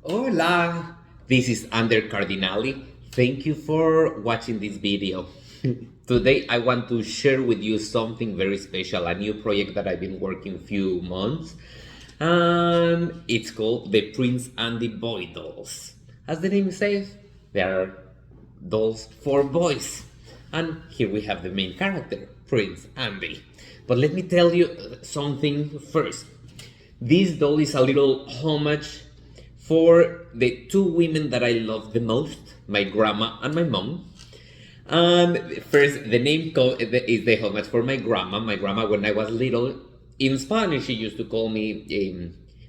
Hola, this is Ander Cardinali. Thank you for watching this video. Today I want to share with you something very special, a new project that I've been working few months, and it's called the Prince and the Boy Dolls. As the name says, they are dolls for boys. And here we have the main character, Prince Andy. But let me tell you something first. This doll is a little homage for the two women that I love the most, my grandma and my mom. And first, the name is the homage for my grandma. My grandma, when I was little, in Spanish, she used to call me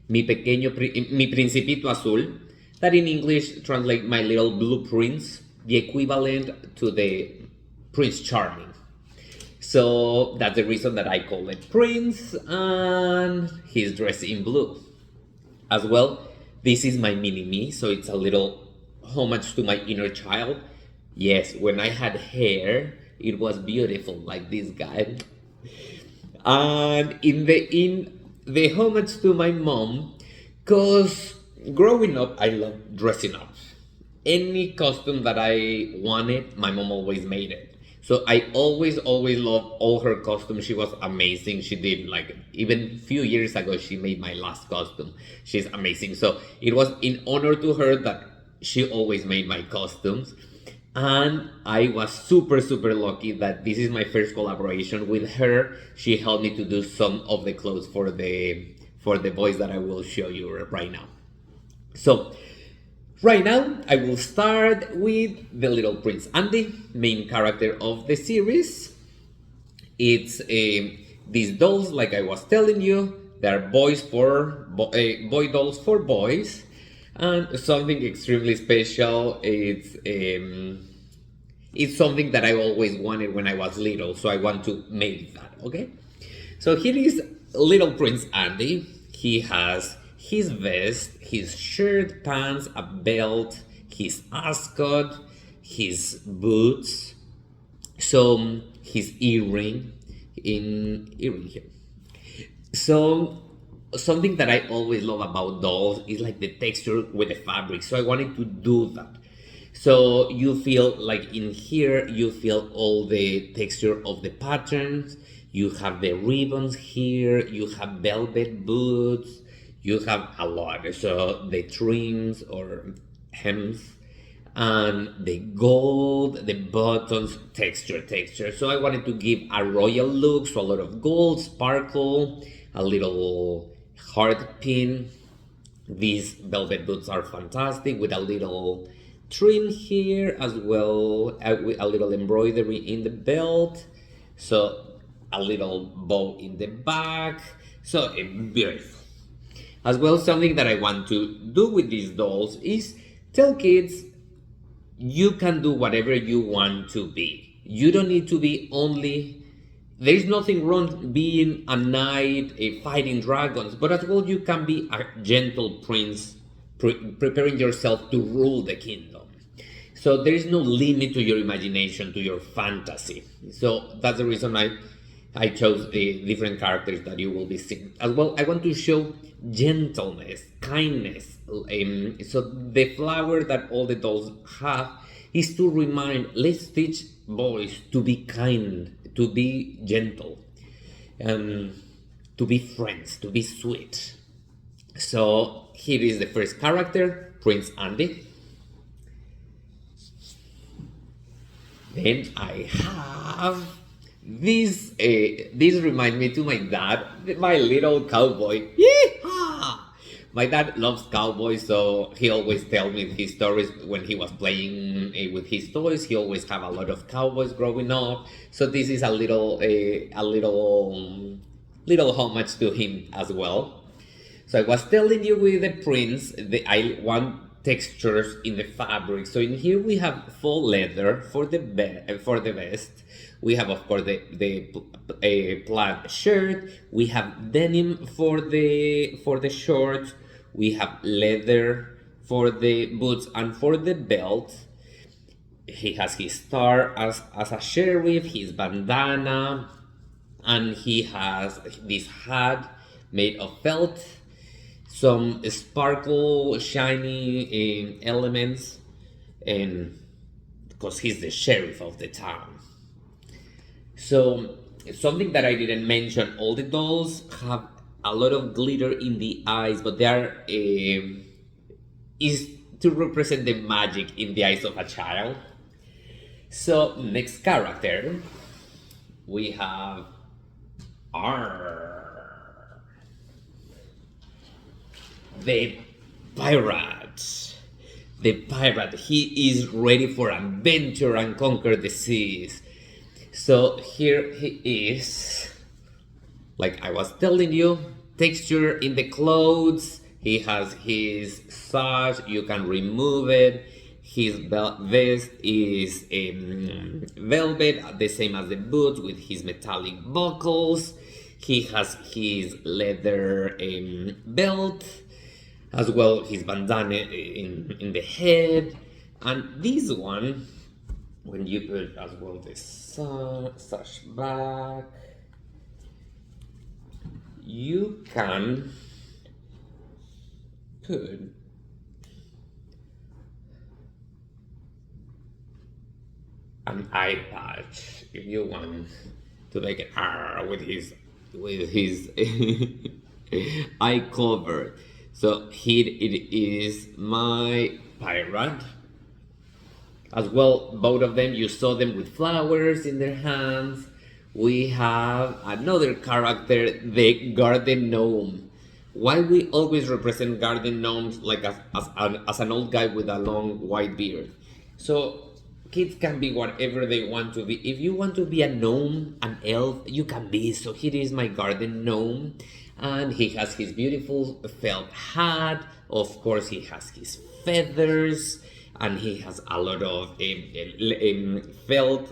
mi principito azul, that in English translate my little blue prince, the equivalent to the Prince Charming. So that's the reason that I call it Prince, and he's dressed in blue. As well, this is my mini me, so it's a little homage to my inner child. Yes, when I had hair, it was beautiful, like this guy. And in the homage to my mom, cause growing up, I love dressing up. Any costume that I wanted, my mom always made it. So I always loved all her costumes. She was amazing. She did, like, even a few years ago, she made my last costume. She's amazing. So it was in honor to her that she always made my costumes. And I was super lucky that this is my first collaboration with her. She helped me to do some of the clothes for the boys that I will show you right now. So right now, I will start with the little Prince Andy, main character of the series. It's these dolls, like I was telling you, they're boy dolls for boys, and something extremely special. It's something that I always wanted when I was little, so I want to make that. Okay, so here is little Prince Andy. He has his vest, his shirt, pants, a belt, his ascot, his boots, so his earring here. So something that I always love about dolls is like the texture with the fabric. So I wanted to do that. So you feel like in here, you feel all the texture of the patterns. You have the ribbons here. You have velvet boots. You have a lot. So the trims or hems and the gold, the buttons, texture. So I wanted to give a royal look. So a lot of gold, sparkle, a little heart pin. These velvet boots are fantastic with a little trim here as well, with a little embroidery in the belt, so a little bow in the back, so beautiful. As well, something that I want to do with these dolls is tell kids you can do whatever you want to be. You don't need to be only. There's nothing wrong being a knight, fighting dragons, but as well you can be a gentle prince, preparing yourself to rule the kingdom. So there is no limit to your imagination, to your fantasy. So that's the reason I chose the different characters that you will be seeing. As well, I want to show gentleness, kindness. So the flower that all the dolls have is to remind, let's teach boys to be kind, to be gentle, to be friends, to be sweet. So here is the first character, Prince Andy. Then I have this. This reminds me to my dad, my little cowboy. Yeehaw! My dad loves cowboys, so he always tells me his stories when he was playing with his toys. He always have a lot of cowboys growing up. So this is a little homage to him as well. So I was telling you with the prints, I want textures in the fabric. So in here we have faux leather for the vest. We have, of course, the plaid shirt. We have denim for the shorts. We have leather for the boots and for the belt. He has his star as a sheriff, his bandana, and he has this hat made of felt. some sparkle, shiny elements, and because he's the sheriff of the town. So something that I didn't mention: all the dolls have a lot of glitter in the eyes, but they are is to represent the magic in the eyes of a child. So next character we have R, the pirate. The pirate. He is ready for adventure and conquer the seas. So here he is. Like I was telling you, texture in the clothes. He has his sash. You can remove it. His vest is velvet, the same as the boots with his metallic buckles. He has his leather belt, as well his bandana in the head. And this one, when you put as well the sash back, you can put an eye patch if you want to make it with his eye covered. So here it is, my pirate. As well, both of them, you saw them with flowers in their hands. We have another character, the garden gnome. Why we always represent garden gnomes like as an old guy with a long white beard? So kids can be whatever they want to be. If you want to be a gnome, an elf, you can be. So here is my garden gnome, and he has his beautiful felt hat. Of course, he has his feathers, and he has a lot of felt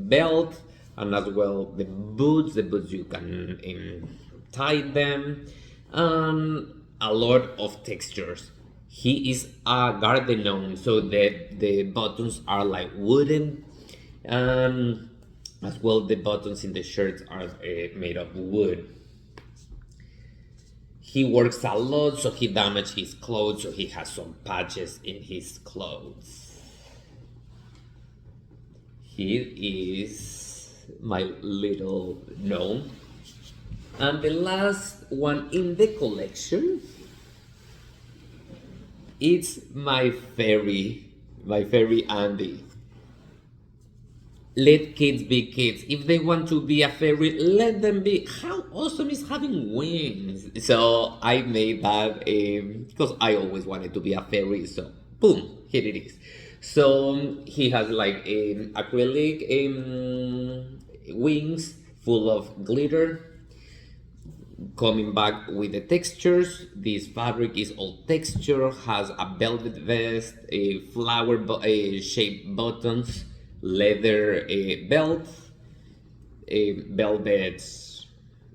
belt, and as well the boots. The boots you can tie them, and a lot of textures. He is a garden gnome, so the buttons are like wooden. As well, the buttons in the shirts are made of wood. He works a lot, so he damaged his clothes, so he has some patches in his clothes. Here is my little gnome. And the last one in the collection, it's my fairy Andy. Let kids be kids. If they want to be a fairy, let them be. How awesome is having wings? So I made that because I always wanted to be a fairy. So boom, here it is. So he has like acrylic wings full of glitter. Coming back with the textures, this fabric is all texture, has a velvet vest, a flower shaped buttons, leather belt,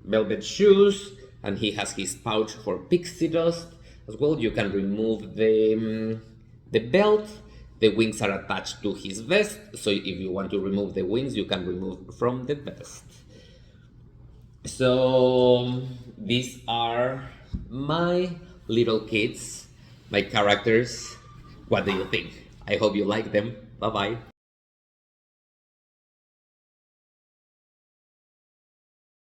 velvet shoes, and he has his pouch for pixie dust as well. You can remove the belt. The wings are attached to his vest, so if you want to remove the wings, you can remove from the vest. So these are my little kids, my characters. What do you think? I hope you like them. Bye bye.